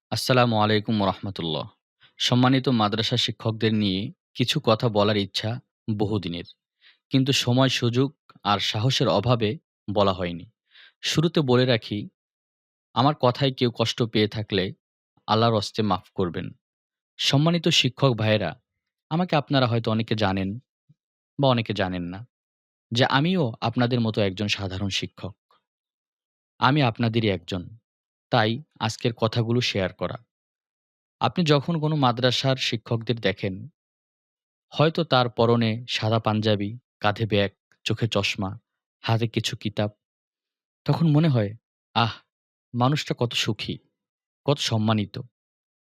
আসসালামু আলাইকুম রহমতুল্লাহ। সম্মানিত মাদ্রাসা শিক্ষকদের নিয়ে কিছু কথা বলার ইচ্ছা বহুদিনের, কিন্তু সময় সুযোগ আর সাহসের অভাবে বলা হয়নি। শুরুতে বলে রাখি, আমার কথায় কেউ কষ্ট পেয়ে থাকলে আল্লাহর হস্তে মাফ করবেন। সম্মানিত শিক্ষক ভাইয়েরা, আমাকে আপনারা হয়তো অনেকে জানেন বা অনেকে জানেন না যে আমিও আপনাদের মতো একজন সাধারণ শিক্ষক। আমি আপনাদেরই একজন। তাই আজকের কথাগুলো শেয়ার করা। আপনি যখন কোনো মাদ্রাসার শিক্ষকদের দেখেন, হয়তো তার পরনে সাদা পাঞ্জাবি, কাঁধে ব্যাগ, চোখে চশমা, হাতে কিছু কিতাব। তখন মনে হয়, আহ! মানুষটা কত সুখী, কত সম্মানিত।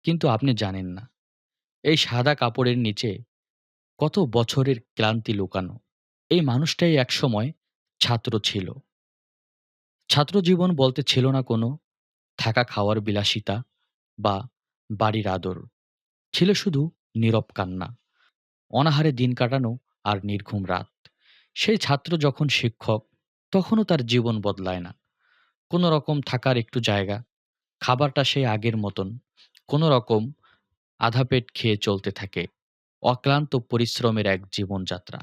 কিন্তু আপনি জানেন না, এই সাদা কাপড়ের নিচে কত বছরের ক্লান্তি লুকানো। এই মানুষটাই একসময় ছাত্র ছিল। ছাত্র জীবন বলতে ছিল না কোনো থাকা খাওয়ার বিলাসিতা বা বাড়ির আদর। ছিল শুধু নীরব কান্না, অনাহারে দিন কাটানো আর নির্ঘুম রাত। সেই ছাত্র যখন শিক্ষক, তখনও তার জীবন বদলায় না। কোনো রকম থাকার একটু জায়গা, খাবারটা সেই আগের মতন, কোনো রকম আধা পেট খেয়ে চলতে থাকে। অক্লান্ত পরিশ্রমের এক জীবনযাত্রা।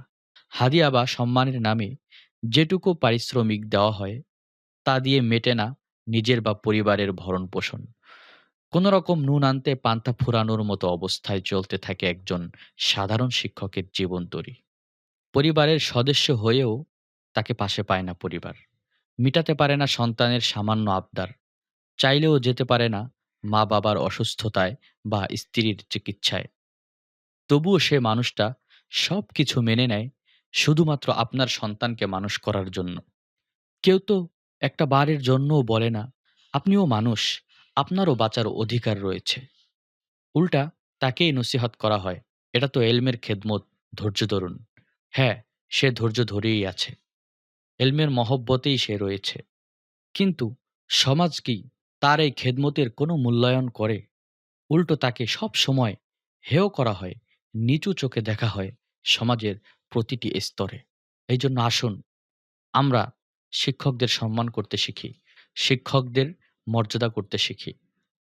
হাদিয়া বা সম্মানের নামে যেটুকু পারিশ্রমিক দেওয়া হয়, তা দিয়ে মেটে না নিজের বা পরিবারের ভরণ-পোষণ। কোনো রকম নুন আনতে পান্তা ফুরানোর মতো অবস্থায় চলতে থাকে একজন সাধারণ শিক্ষকের জীবনতরী। পরিবারের সদস্য হয়েও তাকে পাশে পায় না পরিবার। মিটাতে পারে না সন্তানের সামান্য আবদার। চাইলেও যেতে পারে না মা-বাবার অসুস্থতায় বা স্ত্রীর চিকিৎসায়। তবুও সে মানুষটা সবকিছু মেনে নেয় শুধুমাত্র আপনার সন্তানকে মানুষ করার জন্য। কেউ তো একটা বারের জন্যও বলে না, আপনিও মানুষ, আপনারও বাঁচার অধিকার রয়েছে। উল্টা তাকেই নসিহত করা হয়, এটা তো এলমের খেদমত, ধৈর্য ধরুন। হ্যাঁ, সে ধৈর্য ধরেই আছে। এলমের মহব্বতেই সে রয়েছে। কিন্তু সমাজ কি তার এই খেদমতের কোনো মূল্যায়ন করে? উল্টো তাকে সবসময় হেয় করা হয়, নিচু চোখে দেখা হয় সমাজের প্রতিটি স্তরে। এইজন্য আসুন, আমরা শিক্ষকদের সম্মান করতে শিখি, শিক্ষকদের মর্যাদা করতে শিখি।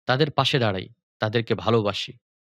তাদের পাশে দাঁড়াই, তাদেরকে ভালোবাসি।